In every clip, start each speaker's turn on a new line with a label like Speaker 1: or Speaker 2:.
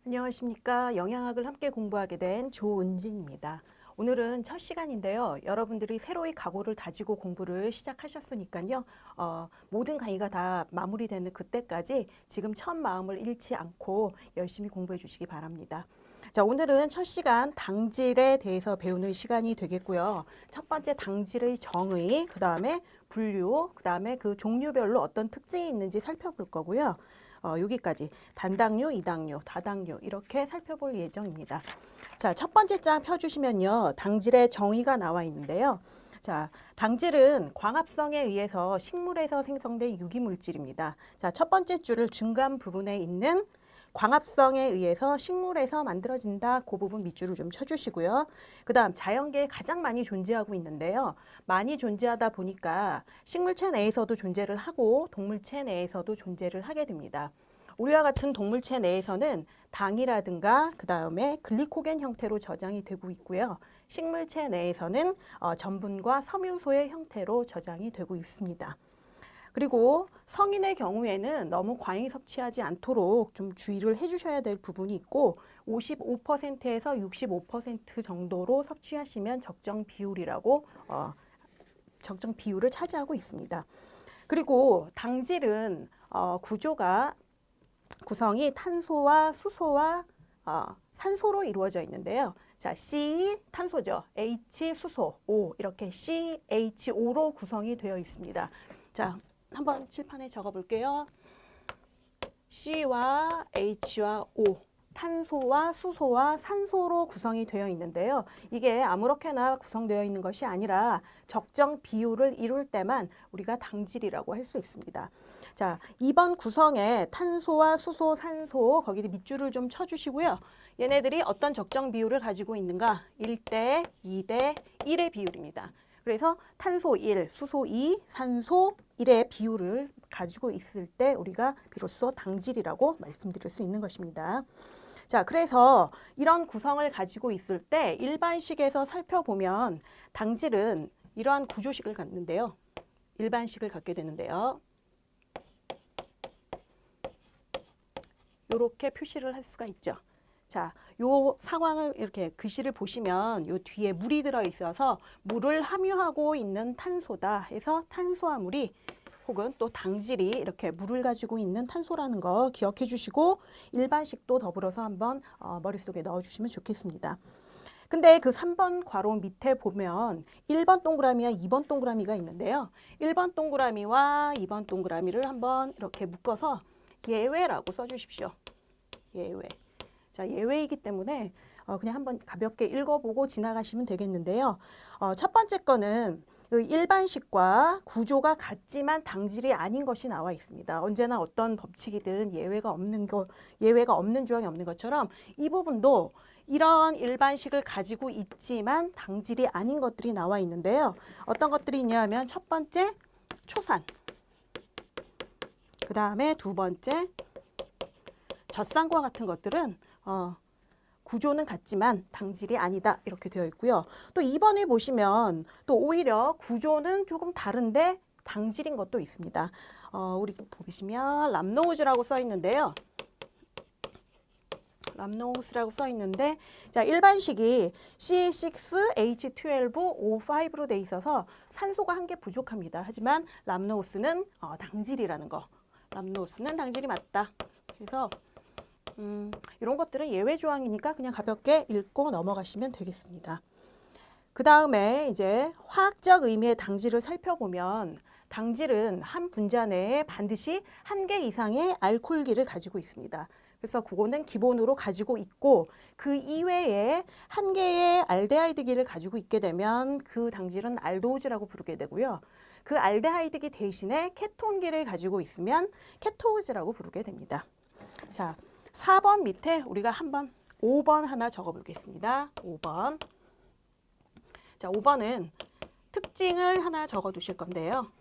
Speaker 1: 안녕하십니까. 영양학을 함께 공부하게 된 조은진입니다. 오늘은 첫 시간인데요. 여러분들이 새로이 각오를 다지고 공부를 시작하셨으니까요. 모든 강의가 다 마무리되는 그때까지 지금 첫 마음을 잃지 않고 열심히 공부해 주시기 바랍니다. 자, 오늘은 첫 시간 당질에 대해서 배우는 시간이 되겠고요. 첫 번째 당질의 정의, 그 다음에 분류, 그 다음에 그 종류별로 어떤 특징이 있는지 살펴볼 거고요. 여기까지 단당류, 이당류, 다당류 이렇게 살펴볼 예정입니다. 자, 첫 번째 장 펴주시면요. 당질의 정의가 나와 있는데요. 자, 당질은 광합성에 의해서 식물에서 생성된 유기물질입니다. 자, 첫 번째 줄을 중간 부분에 있는 광합성에 의해서 식물에서 만들어진다. 그 부분 밑줄을 좀 쳐주시고요. 그 다음 자연계에 가장 많이 존재하고 있는데요. 많이 존재하다 보니까 식물체 내에서도 존재를 하고 동물체 내에서도 존재를 하게 됩니다. 우리와 같은 동물체 내에서는 당이라든가 그 다음에 글리코겐 형태로 저장이 되고 있고요. 식물체 내에서는 전분과 섬유소의 형태로 저장이 되고 있습니다. 그리고 성인의 경우에는 너무 과잉 섭취하지 않도록 좀 주의를 해주셔야 될 부분이 있고 55%에서 65% 정도로 섭취하시면 적정 비율이라고 적정 비율을 차지하고 있습니다. 그리고 당질은 구성이 탄소와 수소와 산소로 이루어져 있는데요. 자, C 탄소죠. H 수소, O 이렇게 CHO로 구성이 되어 있습니다. 자, 한번 칠판에 적어 볼게요. C와 H와 O, 탄소와 수소와 산소로 구성이 되어 있는데요. 이게 아무렇게나 구성되어 있는 것이 아니라 적정 비율을 이룰 때만 우리가 당질이라고 할 수 있습니다. 자, 2번 구성에 탄소와 수소, 산소 거기 밑줄을 좀 쳐주시고요. 얘네들이 어떤 적정 비율을 가지고 있는가? 1대 2대 1의 비율입니다. 그래서 탄소 1, 수소 2, 산소 1의 비율을 가지고 있을 때 우리가 비로소 당질이라고 말씀드릴 수 있는 것입니다. 자, 그래서 이런 구성을 가지고 있을 때 일반식에서 살펴보면 당질은 이러한 구조식을 갖는데요. 일반식을 갖게 되는데요. 이렇게 표시를 할 수가 있죠. 자, 요 상황을 이렇게 글씨를 보시면 요 뒤에 물이 들어 있어서 물을 함유하고 있는 탄소다 해서 탄수화물이 혹은 또 당질이 이렇게 물을 가지고 있는 탄소라는 거 기억해 주시고 일반식도 더불어서 한번 머릿속에 넣어 주시면 좋겠습니다. 근데 그 3번 괄호 밑에 보면 1번 동그라미와 2번 동그라미가 있는데요. 1번 동그라미와 2번 동그라미를 한번 이렇게 묶어서 예외라고 써주십시오. 예외. 자, 예외이기 때문에 그냥 한번 가볍게 읽어보고 지나가시면 되겠는데요. 첫 번째 거는 일반식과 구조가 같지만 당질이 아닌 것이 나와 있습니다. 언제나 어떤 법칙이든 예외가 없는 조항이 없는 것처럼 이 부분도 이런 일반식을 가지고 있지만 당질이 아닌 것들이 나와 있는데요. 어떤 것들이 있냐면 첫 번째 초산, 그 다음에 두 번째 젖산과 같은 것들은 구조는 같지만 당질이 아니다 이렇게 되어 있고요. 또 2번에 보시면 또 오히려 구조는 조금 다른데 당질인 것도 있습니다. 우리 보시면 람노우즈라고 써 있는데요. 람노우스라고 써 있는데 자, 일반식이 C6H12O5로 돼 있어서 산소가 한 개 부족합니다. 하지만 람노우스는 당질이라는 거. 람노우스는 당질이 맞다. 그래서 이런 것들은 예외 조항이니까 그냥 가볍게 읽고 넘어가시면 되겠습니다. 그 다음에 이제 화학적 의미의 당질을 살펴보면 당질은 한 분자 내에 반드시 한 개 이상의 알코올기를 가지고 있습니다. 그래서 그거는 기본으로 가지고 있고 그 이외에 한 개의 알데하이드기를 가지고 있게 되면 그 당질은 알도우즈라고 부르게 되고요. 그 알데하이드기 대신에 케톤기를 가지고 있으면 케토우즈라고 부르게 됩니다. 자, 4번 밑에 우리가 한번 5번 하나 적어 보겠습니다. 5번. 자, 5번은 특징을 하나 적어 두실 건데요.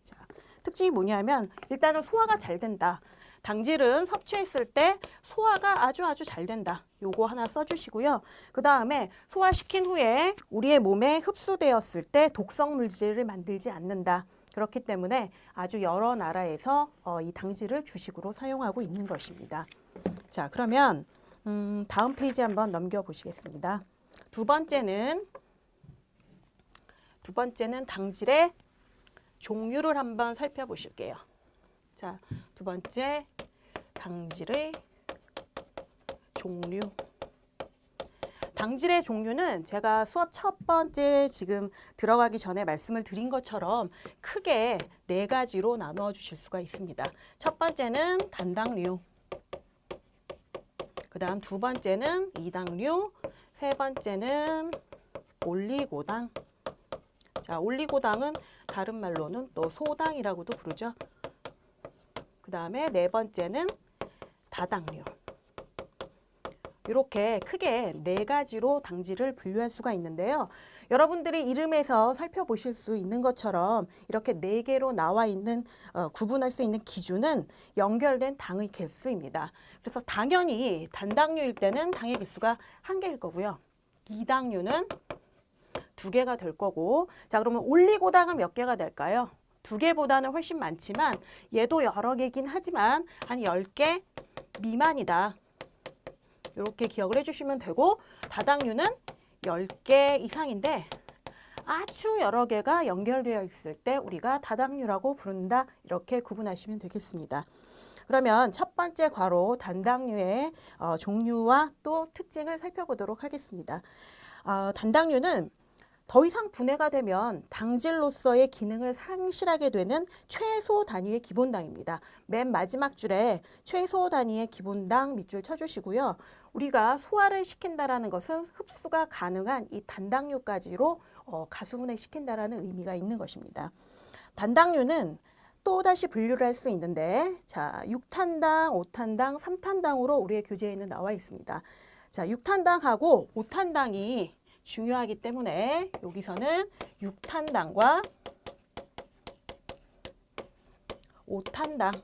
Speaker 1: 자, 특징이 뭐냐면 일단은 소화가 잘 된다. 당질은 섭취했을 때 소화가 아주 잘 된다. 요거 하나 써주시고요. 그 다음에 소화시킨 후에 우리의 몸에 흡수되었을 때 독성 물질을 만들지 않는다. 그렇기 때문에 아주 여러 나라에서 이 당질을 주식으로 사용하고 있는 것입니다. 자, 그러면 다음 페이지 한번 넘겨보시겠습니다. 두 번째는 당질의 종류를 한번 살펴보실게요. 자, 두 번째 당질의 종류. 당질의 종류는 제가 수업 첫 번째 지금 들어가기 전에 말씀을 드린 것처럼 크게 네 가지로 나누어 주실 수가 있습니다. 첫 번째는 단당류, 그 다음 두 번째는 이당류, 세 번째는 올리고당. 자, 올리고당은 다른 말로는 또 소당이라고도 부르죠. 그 다음에 네 번째는 다당류. 이렇게 크게 네 가지로 당질을 분류할 수가 있는데요. 여러분들이 이름에서 살펴보실 수 있는 것처럼 이렇게 네 개로 나와 있는 구분할 수 있는 기준은 연결된 당의 개수입니다. 그래서 당연히 단당류일 때는 당의 개수가 한 개일 거고요. 이당류는 두 개가 될 거고, 자, 그러면 올리고당은 몇 개가 될까요? 두 개보다는 훨씬 많지만 얘도 여러 개긴 하지만 한 10개 미만이다. 이렇게 기억을 해주시면 되고, 다당류는 10개 이상인데 아주 여러 개가 연결되어 있을 때 우리가 다당류라고 부른다. 이렇게 구분하시면 되겠습니다. 그러면 첫 번째 괄호 단당류의 종류와 또 특징을 살펴보도록 하겠습니다. 단당류는 더 이상 분해가 되면 당질로서의 기능을 상실하게 되는 최소 단위의 기본당입니다. 맨 마지막 줄에 최소 단위의 기본당 밑줄 쳐주시고요. 우리가 소화를 시킨다라는 것은 흡수가 가능한 이 단당류까지로 가수분해 시킨다라는 의미가 있는 것입니다. 단당류는 또다시 분류를 할 수 있는데, 자, 6탄당, 5탄당, 3탄당으로 우리의 교재에는 나와 있습니다. 자, 6탄당하고 5탄당이 중요하기 때문에 여기서는 6탄당과 5탄당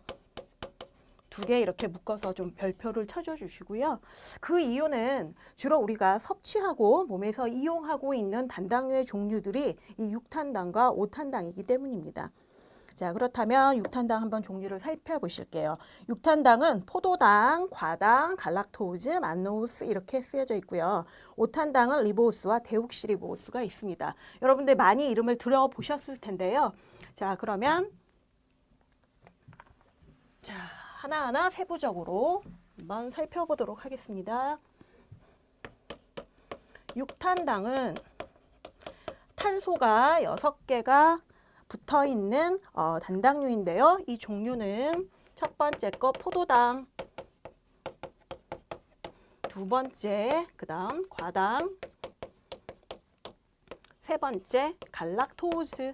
Speaker 1: 두 개 이렇게 묶어서 좀 별표를 쳐줘 주시고요. 그 이유는 주로 우리가 섭취하고 몸에서 이용하고 있는 단당류의 종류들이 이 6탄당과 5탄당이기 때문입니다. 자, 그렇다면 6탄당 한번 종류를 살펴보실게요. 6탄당은 포도당, 과당, 갈락토즈, 만노스 이렇게 쓰여져 있고요. 5탄당은 리보스와 데옥시리보스가 있습니다. 여러분들 많이 이름을 들어보셨을 텐데요. 자, 그러면 자, 하나하나 세부적으로 한번 살펴보도록 하겠습니다. 6탄당은 탄소가 6개가 붙어있는 단당류인데요. 이 종류는 첫 번째 거 포도당, 두 번째 그 다음 과당, 세 번째 갈락토즈.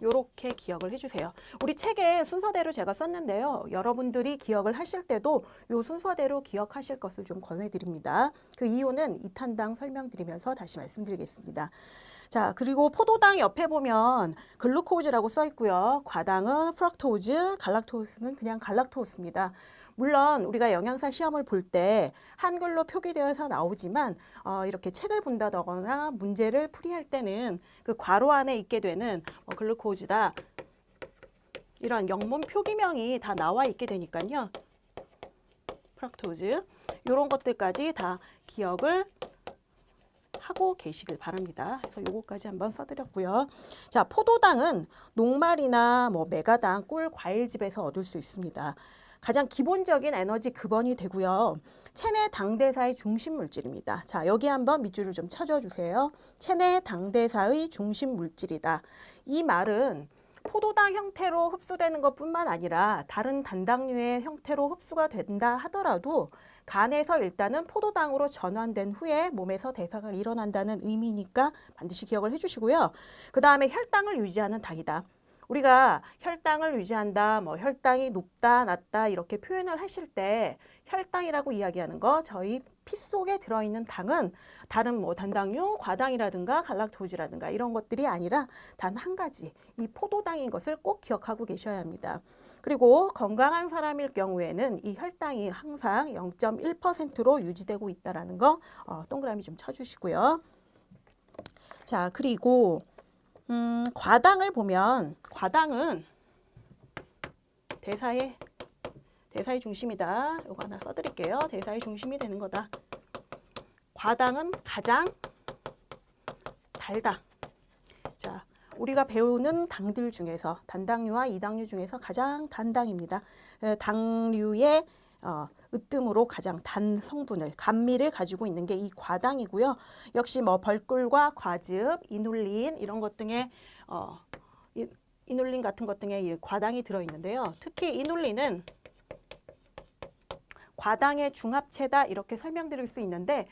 Speaker 1: 요렇게 기억을 해주세요. 우리 책에 순서대로 제가 썼는데요. 여러분들이 기억을 하실 때도 요 순서대로 기억하실 것을 좀 권해드립니다. 그 이유는 2탄당 설명드리면서 다시 말씀드리겠습니다. 자, 그리고 포도당 옆에 보면 글루코즈라고 써 있고요. 과당은 프럭토즈, 갈락토스는 그냥 갈락토스입니다. 물론 우리가 영양사 시험을 볼 때 한글로 표기되어서 나오지만 이렇게 책을 본다거나 문제를 풀이할 때는 그 괄호 안에 있게 되는 글루코즈다. 이런 영문 표기명이 다 나와 있게 되니까요. 프럭토즈 이런 것들까지 다 기억을 하고 계시길 바랍니다. 그래서 요거까지 한번 써드렸고요. 자, 포도당은 녹말이나 메가당, 꿀, 과일즙에서 얻을 수 있습니다. 가장 기본적인 에너지 급원이 되고요. 체내 당대사의 중심 물질입니다. 자, 여기 한번 밑줄을 좀 쳐줘주세요. 체내 당대사의 중심 물질이다. 이 말은 포도당 형태로 흡수되는 것뿐만 아니라 다른 단당류의 형태로 흡수가 된다 하더라도 간에서 일단은 포도당으로 전환된 후에 몸에서 대사가 일어난다는 의미니까 반드시 기억을 해주시고요. 그 다음에 혈당을 유지하는 당이다. 우리가 혈당을 유지한다, 혈당이 높다, 낮다 이렇게 표현을 하실 때 혈당이라고 이야기하는 거 저희 피 속에 들어있는 당은 다른 단당류, 과당이라든가 갈락토즈라든가 이런 것들이 아니라 단 한 가지 이 포도당인 것을 꼭 기억하고 계셔야 합니다. 그리고 건강한 사람일 경우에는 이 혈당이 항상 0.1%로 유지되고 있다는 거 동그라미 좀 쳐주시고요. 자, 그리고 과당을 보면 과당은 대사에 대사의 중심이다. 이거 하나 써드릴게요. 대사의 중심이 되는 거다. 과당은 가장 달다. 자, 우리가 배우는 당들 중에서 단당류와 이당류 중에서 가장 단 당입니다. 당류의 으뜸으로 가장 단 성분을, 감미를 가지고 있는 게 이 과당이고요. 역시 뭐 벌꿀과 과즙, 이눌린 이런 것 등의 이눌린 같은 것 등의 이 과당이 들어있는데요. 특히 이눌린은 과당의 중합체다 이렇게 설명드릴 수 있는데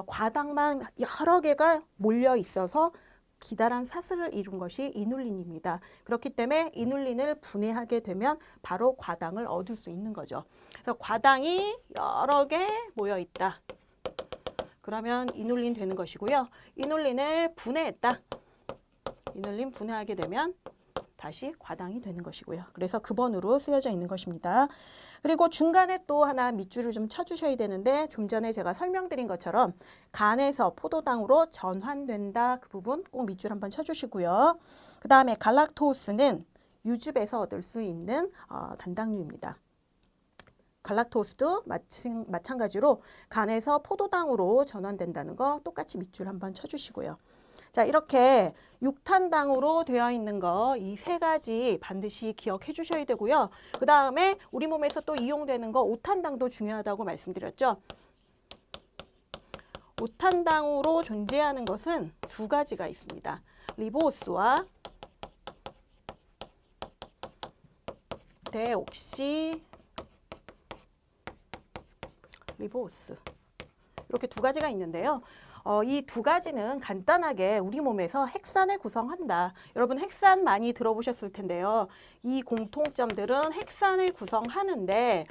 Speaker 1: 과당만 여러 개가 몰려 있어서 기다란 사슬을 이룬 것이 이눌린입니다. 그렇기 때문에 이눌린을 분해하게 되면 바로 과당을 얻을 수 있는 거죠. 그래서 과당이 여러 개 모여 있다. 그러면 이눌린 되는 것이고요. 이눌린을 분해했다. 이눌린 분해하게 되면 다시 과당이 되는 것이고요. 그래서 그 번으로 쓰여져 있는 것입니다. 그리고 중간에 또 하나 밑줄을 좀 쳐주셔야 되는데 좀 전에 제가 설명드린 것처럼 간에서 포도당으로 전환된다. 그 부분 꼭 밑줄 한번 쳐주시고요. 그 다음에 갈락토스는 유즙에서 얻을 수 있는 단당류입니다. 갈락토스도 마찬가지로 간에서 포도당으로 전환된다는 거 똑같이 밑줄 한번 쳐주시고요. 자, 이렇게 육탄당으로 되어 있는 거 이 세 가지 반드시 기억해 주셔야 되고요. 그 다음에 우리 몸에서 또 이용되는 거 오탄당도 중요하다고 말씀드렸죠. 오탄당으로 존재하는 것은 두 가지가 있습니다. 리보스와 데옥시 리보스 이렇게 두 가지가 있는데요. 이 두 가지는 간단하게 우리 몸에서 핵산을 구성한다. 여러분 핵산 많이 들어보셨을 텐데요. 이 공통점들은 핵산을 구성하는데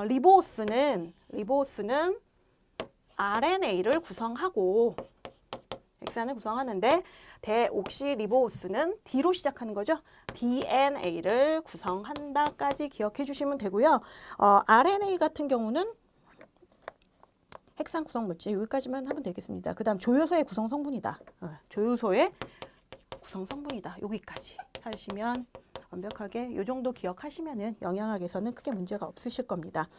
Speaker 1: 리보스는 RNA를 구성하고 핵산을 구성하는데 데옥시리보스는 D로 시작하는 거죠. DNA를 구성한다까지 기억해 주시면 되고요. RNA 같은 경우는 핵산 구성 물질 여기까지만 하면 되겠습니다. 그 다음 조효소의 구성 성분이다. 조효소의 구성 성분이다. 여기까지 하시면 완벽하게 이 정도 기억하시면은 영양학에서는 크게 문제가 없으실 겁니다.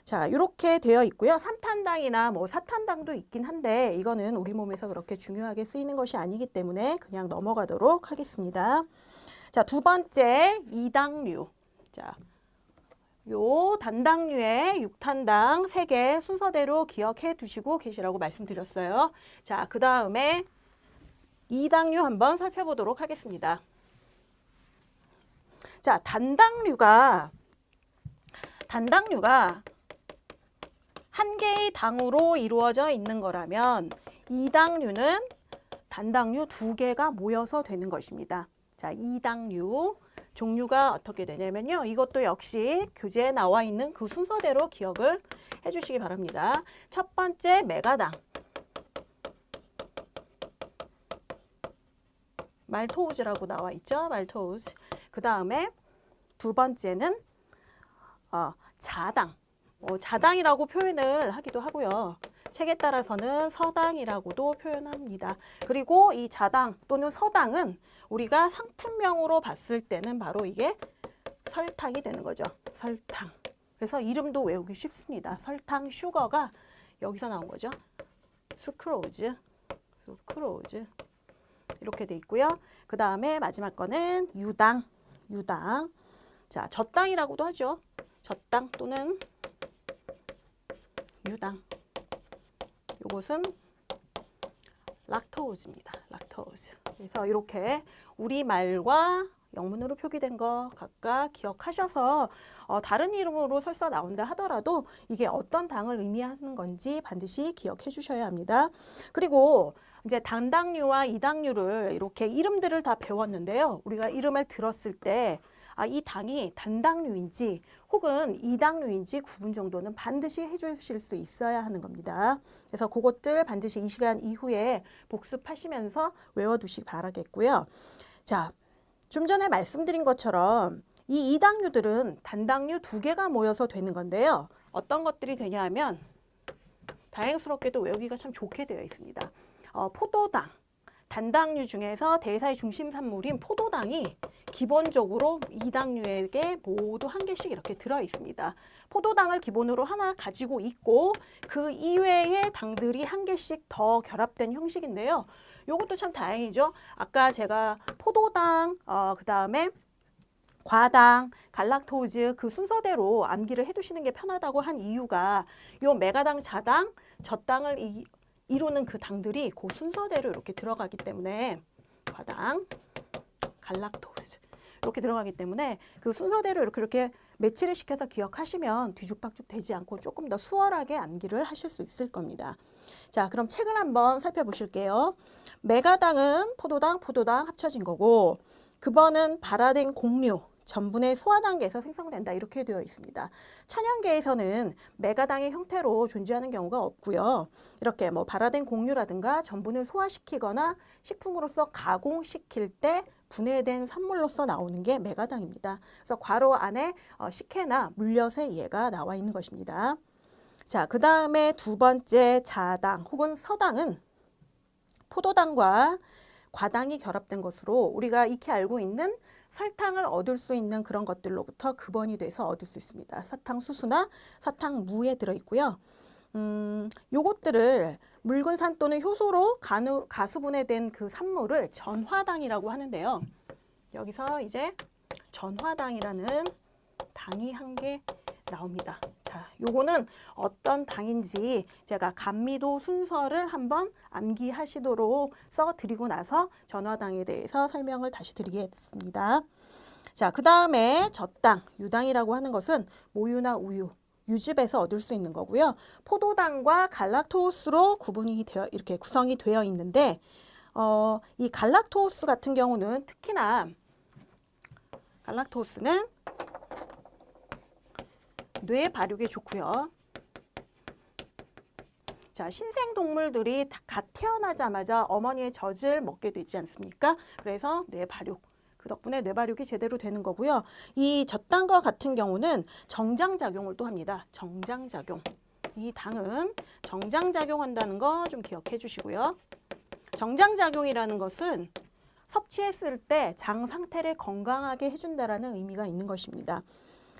Speaker 1: 자, 이렇게 되어 있고요. 3탄당이나 뭐 4탄당도 있긴 한데 이거는 우리 몸에서 그렇게 중요하게 쓰이는 것이 아니기 때문에 그냥 넘어가도록 하겠습니다. 자, 두 번째 이당류. 자, 요 단당류의 6탄당 3개 순서대로 기억해 두시고 계시라고 말씀드렸어요. 자, 그 다음에 이당류 한번 살펴보도록 하겠습니다. 자, 단당류가 한 개의 당으로 이루어져 있는 거라면 이당류는 단당류 2개가 모여서 되는 것입니다. 자, 이당류 종류가 어떻게 되냐면요. 이것도 역시 교재에 나와 있는 그 순서대로 기억을 해주시기 바랍니다. 첫 번째 메가당. 말토우즈라고 나와 있죠. 말토우즈. 그 다음에 두 번째는 자당. 자당이라고 표현을 하기도 하고요. 책에 따라서는 서당이라고도 표현합니다. 그리고 이 자당 또는 서당은 우리가 상품명으로 봤을 때는 바로 이게 설탕이 되는 거죠. 설탕. 그래서 이름도 외우기 쉽습니다. 설탕, 슈거가 여기서 나온 거죠. 수크로즈. 이렇게 돼 있고요. 그 다음에 마지막 거는 유당. 자, 젖당이라고도 하죠. 젖당 또는 유당. 요것은 락토우즈입니다. 락토우즈. 그래서 이렇게 우리말과 영문으로 표기된 거 각각 기억하셔서 다른 이름으로 설사 나온다 하더라도 이게 어떤 당을 의미하는 건지 반드시 기억해 주셔야 합니다. 그리고 이제 단당류와 이당류를 이렇게 이름들을 다 배웠는데요. 우리가 이름을 들었을 때 이 당이 단당류인지 혹은 이당류인지 구분 정도는 반드시 해주실 수 있어야 하는 겁니다. 그래서 그것들 반드시 이 시간 이후에 복습하시면서 외워두시기 바라겠고요. 자, 좀 전에 말씀드린 것처럼 이 이당류들은 단당류 2개가 모여서 되는 건데요. 어떤 것들이 되냐 하면 다행스럽게도 외우기가 참 좋게 되어 있습니다. 포도당. 단당류 중에서 대사의 중심 산물인 포도당이 기본적으로 이 당류에게 모두 한 개씩 이렇게 들어 있습니다. 포도당을 기본으로 하나 가지고 있고 그 이외의 당들이 한 개씩 더 결합된 형식인데요. 이것도 참 다행이죠. 아까 제가 포도당, 그 다음에 과당, 갈락토즈 그 순서대로 암기를 해두시는 게 편하다고 한 이유가 요 메가당, 자당, 젖당을 이루는 그 당들이 그 순서대로 이렇게 들어가기 때문에 과당, 갈락토즈 이렇게 들어가기 때문에 그 순서대로 이렇게 매치를 시켜서 기억하시면 뒤죽박죽 되지 않고 조금 더 수월하게 암기를 하실 수 있을 겁니다. 자, 그럼 책을 한번 살펴보실게요. 메가당은 포도당 합쳐진 거고 급원은 발화된 곡류, 전분의 소화 단계에서 생성된다 이렇게 되어 있습니다. 천연계에서는 메가당의 형태로 존재하는 경우가 없고요. 이렇게 뭐 발화된 곡류라든가 전분을 소화시키거나 식품으로서 가공시킬 때 분해된 산물로서 나오는 게 메가당입니다. 그래서 괄호 안에 식혜나 물엿의 예가 나와 있는 것입니다. 자, 그 다음에 두 번째 자당 혹은 서당은 포도당과 과당이 결합된 것으로 우리가 익히 알고 있는 설탕을 얻을 수 있는 그런 것들로부터 급원이 돼서 얻을 수 있습니다. 사탕수수나 사탕무에 들어있고요. 요것들을 묽은산 또는 효소로 가수분해된 그 산물을 전화당이라고 하는데요. 여기서 이제 전화당이라는 당이 한 개 나옵니다. 자, 요거는 어떤 당인지 제가 감미도 순서를 한번 암기하시도록 써드리고 나서 전화당에 대해서 설명을 다시 드리겠습니다. 자, 그 다음에 젖당, 유당이라고 하는 것은 모유나 우유, 유즙에서 얻을 수 있는 거고요. 포도당과 갈락토스로 이렇게 구성이 되어 있는데 이 갈락토스 같은 경우는 특히나 갈락토스는 뇌 발육에 좋고요. 자, 신생동물들이 갓 태어나자마자 어머니의 젖을 먹게 되지 않습니까? 그래서 뇌 발육, 그 덕분에 뇌 발육이 제대로 되는 거고요. 이 젖당과 같은 경우는 정장작용을 또 합니다. 정장작용. 이 당은 정장작용한다는 거 좀 기억해 주시고요. 정장작용이라는 것은 섭취했을 때 장 상태를 건강하게 해준다라는 의미가 있는 것입니다.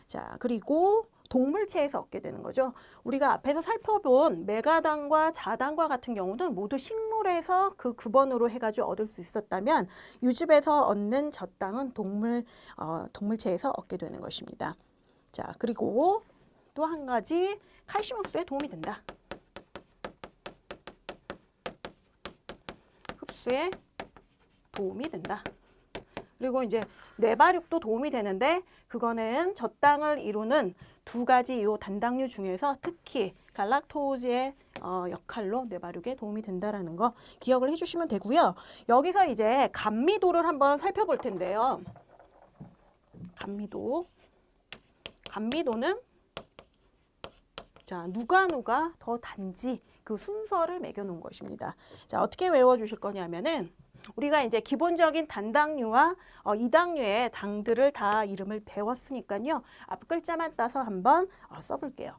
Speaker 1: 자, 그리고 동물체에서 얻게 되는 거죠. 우리가 앞에서 살펴본 메가당과 자당과 같은 경우는 모두 식물에서 그 급원으로 해가지고 얻을 수 있었다면 유즙에서 얻는 젖당은 동물체에서 얻게 되는 것입니다. 자, 그리고 또 한 가지 칼슘 흡수에 도움이 된다. 흡수에 도움이 된다. 그리고 이제 뇌발육도 도움이 되는데 그거는 젖당을 이루는 두 가지 요 단당류 중에서 특히 갈락토즈의 역할로 뇌발육에 도움이 된다라는 거 기억을 해주시면 되고요. 여기서 이제 감미도를 한번 살펴볼 텐데요. 감미도는 자, 누가 더 단지 그 순서를 매겨놓은 것입니다. 자, 어떻게 외워주실 거냐면은 우리가 이제 기본적인 단당류와 이당류의 당들을 다 이름을 배웠으니까요. 앞 글자만 따서 한번 써볼게요.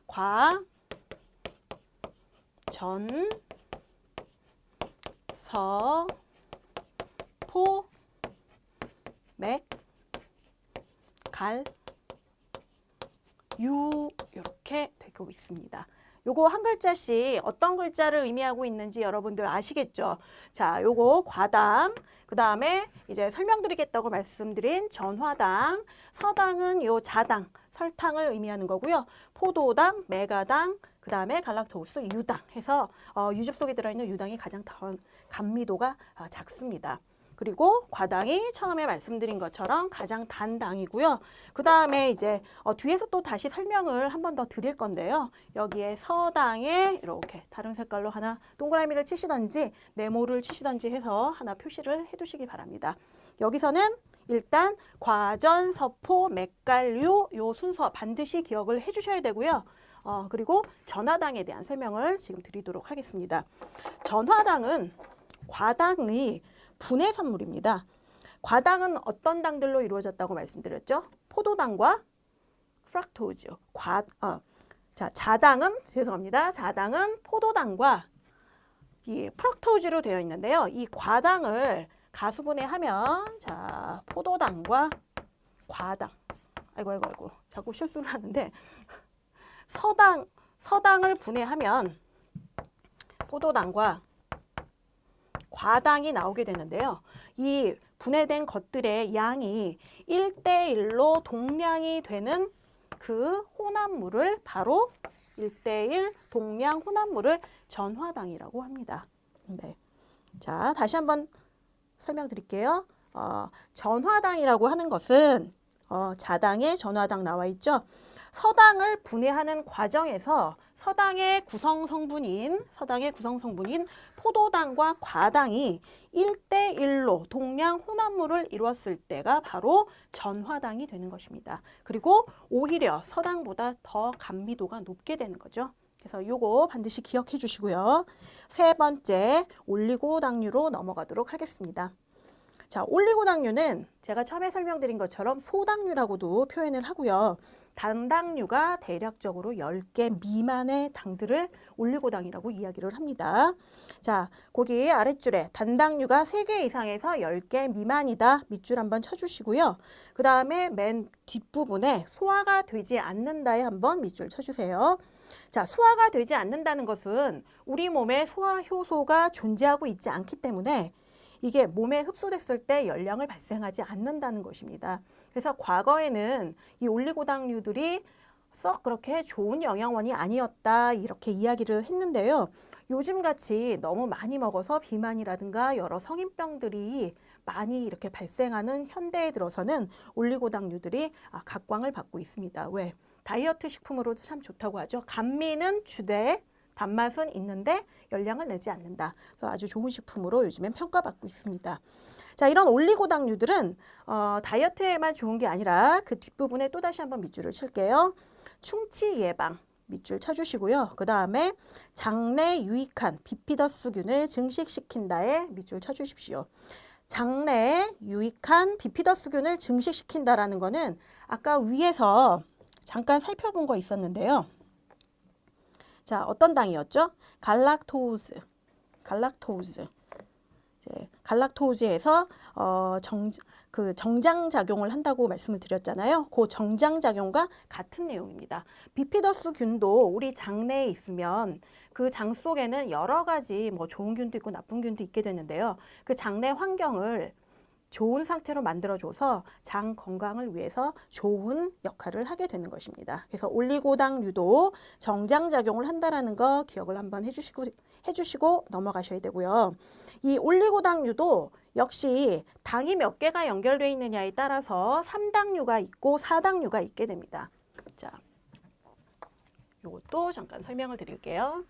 Speaker 1: 과, 전, 서, 포, 맥, 갈, 유 이렇게 되고 있습니다. 요거 한 글자씩 어떤 글자를 의미하고 있는지 여러분들 아시겠죠? 자, 요거 과당, 그 다음에 이제 설명드리겠다고 말씀드린 전화당, 서당은 요 자당, 설탕을 의미하는 거고요. 포도당, 메가당, 그 다음에 갈락토스, 유당 해서 유즙 속에 들어있는 유당이 가장 감미도가 작습니다. 그리고 과당이 처음에 말씀드린 것처럼 가장 단 당이고요. 그 다음에 이제 뒤에서 또 다시 설명을 한 번 더 드릴 건데요. 여기에 서당에 이렇게 다른 색깔로 하나 동그라미를 치시던지 네모를 치시던지 해서 하나 표시를 해두시기 바랍니다. 여기서는 일단 과전, 서포, 맥갈류 요 순서 반드시 기억을 해주셔야 되고요. 그리고 전화당에 대한 설명을 지금 드리도록 하겠습니다. 전화당은 과당의 분해 산물입니다. 과당은 어떤 당들로 이루어졌다고 말씀드렸죠? 포도당과 프락토즈. 자당은 포도당과 이 프락토즈로 되어 있는데요. 이 과당을 가수분해하면 자, 포도당과 과당. 아이고. 자꾸 실수를 하는데 서당을 분해하면 포도당과 과당이 나오게 되는데요. 이 분해된 것들의 양이 1대1로 동량이 되는 그 혼합물을 바로 1대1 동량 혼합물을 전화당이라고 합니다. 네. 자, 다시 한번 설명드릴게요. 전화당이라고 하는 것은 자당에 전화당 나와 있죠. 서당을 분해하는 과정에서 서당의 구성 성분인 포도당과 과당이 1대1로 동량 혼합물을 이루었을 때가 바로 전화당이 되는 것입니다. 그리고 오히려 서당보다 더 감미도가 높게 되는 거죠. 그래서 요거 반드시 기억해 주시고요. 세 번째, 올리고당류로 넘어가도록 하겠습니다. 자, 올리고당류는 제가 처음에 설명드린 것처럼 소당류라고도 표현을 하고요. 단당류가 대략적으로 10개 미만의 당들을 올리고당이라고 이야기를 합니다. 자, 거기 아랫줄에 단당류가 3개 이상에서 10개 미만이다. 밑줄 한번 쳐주시고요. 그 다음에 맨 뒷부분에 소화가 되지 않는다에 한번 밑줄 쳐주세요. 자, 소화가 되지 않는다는 것은 우리 몸에 소화 효소가 존재하고 있지 않기 때문에 이게 몸에 흡수됐을 때 열량을 발생하지 않는다는 것입니다. 그래서 과거에는 이 올리고당류들이 썩 그렇게 좋은 영양원이 아니었다 이렇게 이야기를 했는데요. 요즘같이 너무 많이 먹어서 비만이라든가 여러 성인병들이 많이 이렇게 발생하는 현대에 들어서는 올리고당류들이 각광을 받고 있습니다. 왜? 다이어트 식품으로도 참 좋다고 하죠. 감미는 주되 단맛은 있는데 열량을 내지 않는다. 그래서 아주 좋은 식품으로 요즘엔 평가받고 있습니다. 자, 이런 올리고당류들은 다이어트에만 좋은 게 아니라 그 뒷부분에 또다시 한번 밑줄을 칠게요. 충치 예방 밑줄 쳐주시고요. 그 다음에 장내 유익한 비피더스균을 증식시킨다에 밑줄 쳐주십시오. 장내에 유익한 비피더스균을 증식시킨다라는 거는 아까 위에서 잠깐 살펴본 거 있었는데요. 자, 어떤 당이었죠? 갈락토즈. 이제 갈락토즈에서 정장작용을 한다고 말씀을 드렸잖아요. 그 정장작용과 같은 내용입니다. 비피더스균도 우리 장내에 있으면 그 장 속에는 여러 가지 뭐 좋은 균도 있고 나쁜 균도 있게 되는데요. 그 장내 환경을 좋은 상태로 만들어줘서 장 건강을 위해서 좋은 역할을 하게 되는 것입니다. 그래서 올리고당류도 정장작용을 한다는 거 기억을 한번 해주시고 넘어가셔야 되고요. 이 올리고당류도 역시 당이 몇 개가 연결되어 있느냐에 따라서 3당류가 있고 4당류가 있게 됩니다. 자, 이것도 잠깐 설명을 드릴게요.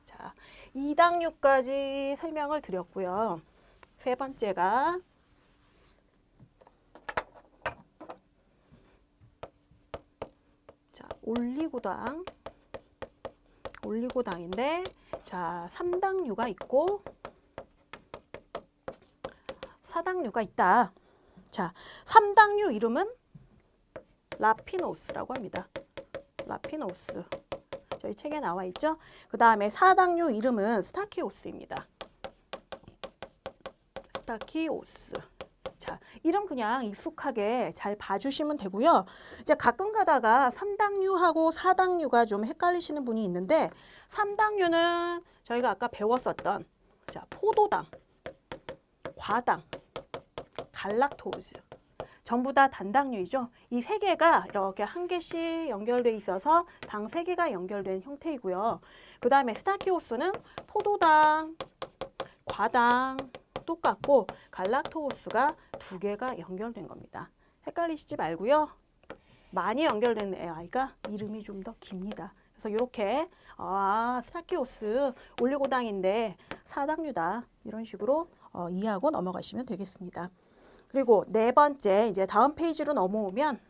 Speaker 1: 자, 2당류까지 설명을 드렸고요. 세 번째가 올리고당인데 자, 3당류가 있고 4당류가 있다. 자, 3당류 이름은 라피노스라고 합니다. 라피노스. 저희 책에 나와 있죠? 그 다음에 4당류 이름은 스타키오스입니다. 스타키오스. 자, 이름 그냥 익숙하게 잘 봐주시면 되고요. 이제 가끔 가다가 3당류하고 4당류가 좀 헷갈리시는 분이 있는데 3당류는 저희가 아까 배웠었던 자, 포도당, 과당, 갈락토즈 전부 다 단당류이죠. 이 세 개가 이렇게 한 개씩 연결돼 있어서 당 3개가 연결된 형태이고요. 그 다음에 스타키오스는 포도당, 과당 똑같고 갈락토스가 2개가 연결된 겁니다. 헷갈리시지 말고요. 많이 연결된 아이가 이름이 좀 더 깁니다. 그래서 이렇게 스타키오스 올리고당인데 4당류다 이런 식으로 이해하고 넘어가시면 되겠습니다. 그리고 네 번째 이제 다음 페이지로 넘어오면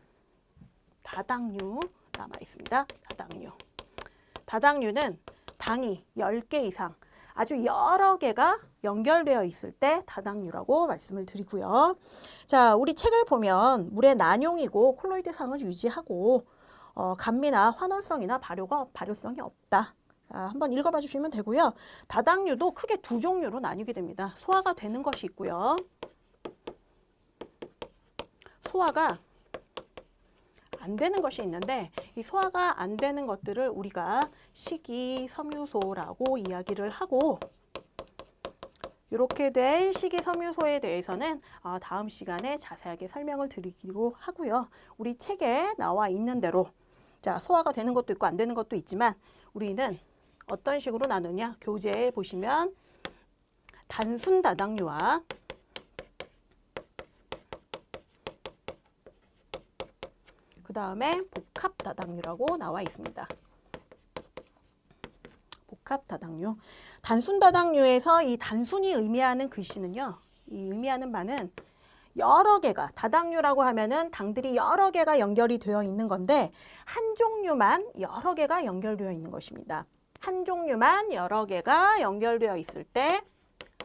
Speaker 1: 다당류 남아 있습니다. 다당류는 당이 10개 이상 아주 여러 개가 연결되어 있을 때 다당류라고 말씀을 드리고요. 자, 우리 책을 보면 물의 난용이고 콜로이드상을 유지하고 감미나 환원성이나 발효성이 없다. 한번 읽어봐 주시면 되고요. 다당류도 크게 2종류로 나뉘게 됩니다. 소화가 되는 것이 있고요. 소화가 안 되는 것이 있는데 이 소화가 안 되는 것들을 우리가 식이섬유소라고 이야기를 하고, 이렇게 된 식이섬유소에 대해서는 다음 시간에 자세하게 설명을 드리기로 하고요. 우리 책에 나와 있는 대로 자, 소화가 되는 것도 있고 안 되는 것도 있지만 우리는 어떤 식으로 나누냐, 교재에 보시면 단순 다당류와 그 다음에 복합 다당류라고 나와 있습니다. 복합 다당류. 단순 다당류에서 이 단순이 의미하는 글씨는요, 이 의미하는 바는 여러 개가, 다당류라고 하면은 당들이 여러 개가 연결이 되어 있는 건데 한 종류만 여러 개가 연결되어 있는 것입니다. 한 종류만 여러 개가 연결되어 있을 때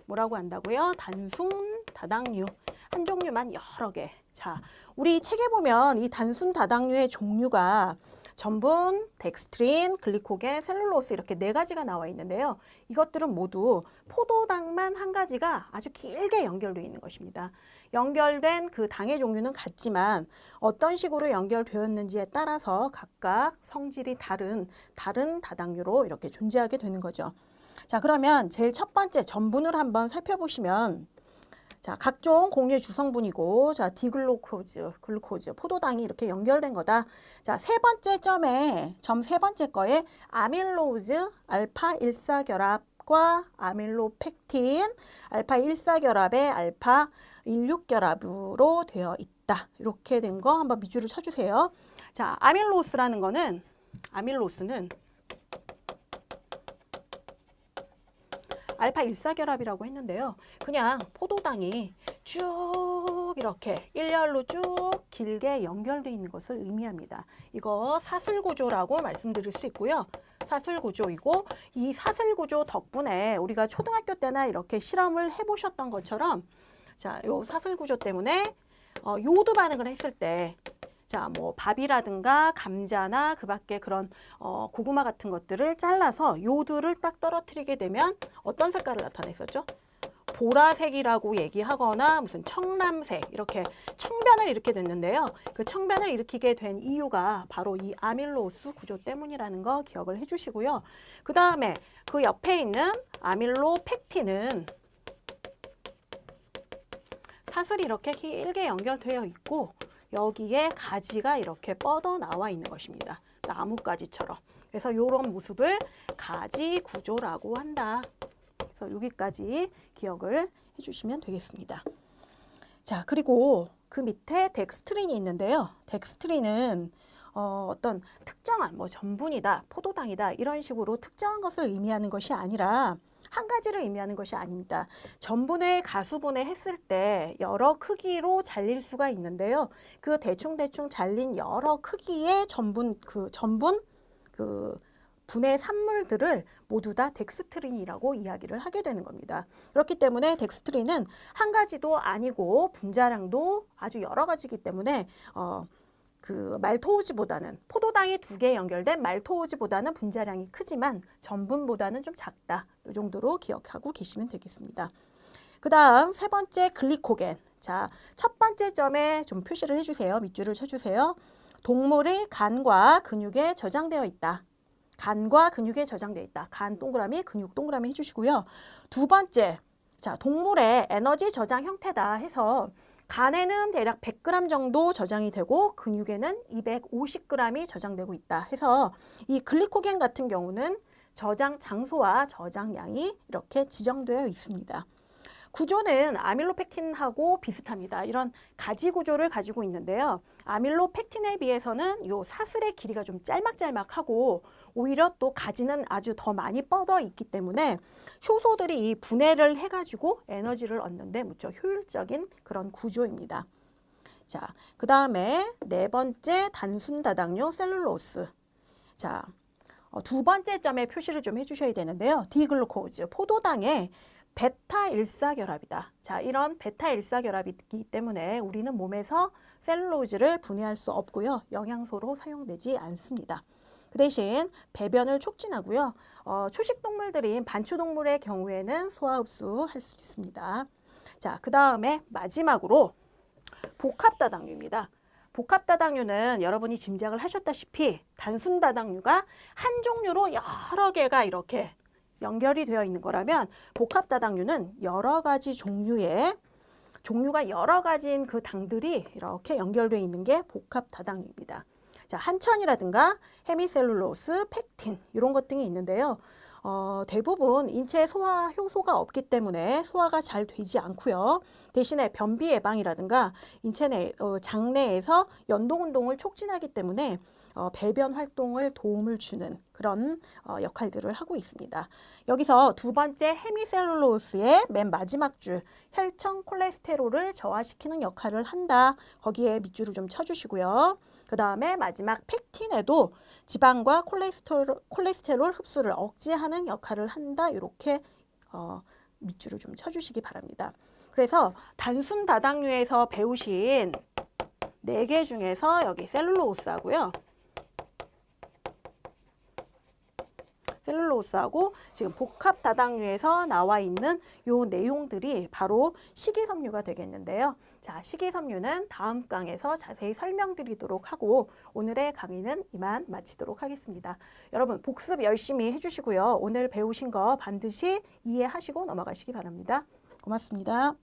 Speaker 1: 뭐라고 한다고요? 단순 다당류. 한 종류만 여러 개. 자, 우리 책에 보면 이 단순 다당류의 종류가 전분, 덱스트린, 글리코겐, 셀룰로스 이렇게 4가지가 나와 있는데요. 이것들은 모두 포도당만 한 가지가 아주 길게 연결되어 있는 것입니다. 연결된 그 당의 종류는 같지만 어떤 식으로 연결되었는지에 따라서 각각 성질이 다른 다당류로 이렇게 존재하게 되는 거죠. 자, 그러면 제일 첫 번째 전분을 한번 살펴보시면, 자, 각종 공유의 주성분이고, 자, 디글루코즈, 글루코즈, 포도당이 이렇게 연결된 거다. 자, 세 번째 점에, 점 세 번째 거에 아밀로즈, 알파 1사결합과 아밀로펙틴, 알파 1사결합의 알파 16결합으로 되어 있다. 이렇게 된 거 한번 밑줄을 쳐주세요. 자, 아밀로스는 알파 1사결합이라고 했는데요. 그냥 포도당이 쭉 이렇게 일렬로 쭉 길게 연결되어 있는 것을 의미합니다. 이거 사슬구조라고 말씀드릴 수 있고요. 사슬구조이고, 이 사슬구조 덕분에 우리가 초등학교 때나 이렇게 실험을 해보셨던 것처럼, 자, 요 사슬구조 때문에 요오드 반응을 했을 때, 자, 뭐 밥이라든가 감자나 그 밖에 그런 고구마 같은 것들을 잘라서 요오드를 딱 떨어뜨리게 되면 어떤 색깔을 나타냈었죠? 보라색이라고 얘기하거나 무슨 청람색, 이렇게 청변을 일으키게 됐는데요. 그 청변을 일으키게 된 이유가 바로 이 아밀로스 구조 때문이라는 거 기억을 해주시고요. 그 다음에 그 옆에 있는 아밀로펙틴은 사슬이 이렇게 길게 연결되어 있고 여기에 가지가 이렇게 뻗어 나와 있는 것입니다. 나뭇가지처럼. 그래서 이런 모습을 가지 구조라고 한다. 그래서 여기까지 기억을 해주시면 되겠습니다. 자, 그리고 그 밑에 덱스트린이 있는데요. 덱스트린은 어떤 특정한 뭐 전분이다, 포도당이다 이런 식으로 특정한 것을 의미하는 것이 아니라 한 가지를 의미하는 것이 아닙니다. 전분을 가수분해 했을 때 여러 크기로 잘릴 수가 있는데요. 그 대충 잘린 여러 크기의 전분 분해 산물들을 모두 다 덱스트린이라고 이야기를 하게 되는 겁니다. 그렇기 때문에 덱스트린은 한 가지도 아니고 분자량도 아주 여러 가지이기 때문에 그 말토우즈보다는, 포도당이 2개 연결된 말토우즈보다는 분자량이 크지만 전분보다는 좀 작다. 이 정도로 기억하고 계시면 되겠습니다. 그 다음 세 번째 글리코겐. 자, 첫 번째 점에 좀 표시를 해주세요. 밑줄을 쳐주세요. 동물의 간과 근육에 저장되어 있다. 간과 근육에 저장되어 있다. 간 동그라미, 근육 동그라미 해주시고요. 두 번째, 자, 동물의 에너지 저장 형태다 해서 간에는 대략 100g 정도 저장이 되고 근육에는 250g이 저장되고 있다 해서 이 글리코겐 같은 경우는 저장 장소와 저장량이 이렇게 지정되어 있습니다. 구조는 아밀로펙틴하고 비슷합니다. 이런 가지 구조를 가지고 있는데요. 아밀로펙틴에 비해서는 이 사슬의 길이가 좀 짤막짤막하고 오히려 또 가지는 아주 더 많이 뻗어 있기 때문에 효소들이 이 분해를 해가지고 에너지를 얻는데 무척 효율적인 그런 구조입니다. 자, 그 다음에 네 번째 단순 다당류 셀룰로스. 자, 두 번째 점에 표시를 좀 해주셔야 되는데요. 디글루코즈, 포도당의 베타 1사결합이다. 자, 이런 베타 1사결합이기 때문에 우리는 몸에서 셀룰로즈를 분해할 수 없고요. 영양소로 사용되지 않습니다. 그 대신 배변을 촉진하고요. 초식동물들인 반초동물의 경우에는 소화 흡수할 수 있습니다. 자, 그 다음에 마지막으로 복합다당류입니다. 복합다당류는 여러분이 짐작을 하셨다시피 단순 다당류가 한 종류로 여러 개가 이렇게 연결이 되어 있는 거라면 복합다당류는 여러 가지 종류가 여러 가지인 그 당들이 이렇게 연결되어 있는 게 복합다당류입니다. 자, 한천이라든가 헤미셀룰로스, 펙틴 이런 것 등이 있는데요. 대부분 인체 소화 효소가 없기 때문에 소화가 잘 되지 않고요. 대신에 변비 예방이라든가 인체 장내에서 연동 운동을 촉진하기 때문에 배변 활동을 도움을 주는 그런 역할들을 하고 있습니다. 여기서 두 번째 헤미셀룰로스의 맨 마지막 줄 혈청 콜레스테롤을 저하시키는 역할을 한다. 거기에 밑줄을 좀 쳐주시고요. 그 다음에 마지막 펙틴에도 지방과 콜레스테롤 흡수를 억제하는 역할을 한다. 이렇게 밑줄을 좀 쳐주시기 바랍니다. 그래서 단순 다당류에서 배우신 4개 중에서 여기 셀룰로스하고요. 셀룰로스하고 지금 복합 다당류에서 나와 있는 요 내용들이 바로 식이섬유가 되겠는데요. 자, 식이섬유는 다음 강에서 자세히 설명드리도록 하고 오늘의 강의는 이만 마치도록 하겠습니다. 여러분 복습 열심히 해주시고요. 오늘 배우신 거 반드시 이해하시고 넘어가시기 바랍니다. 고맙습니다.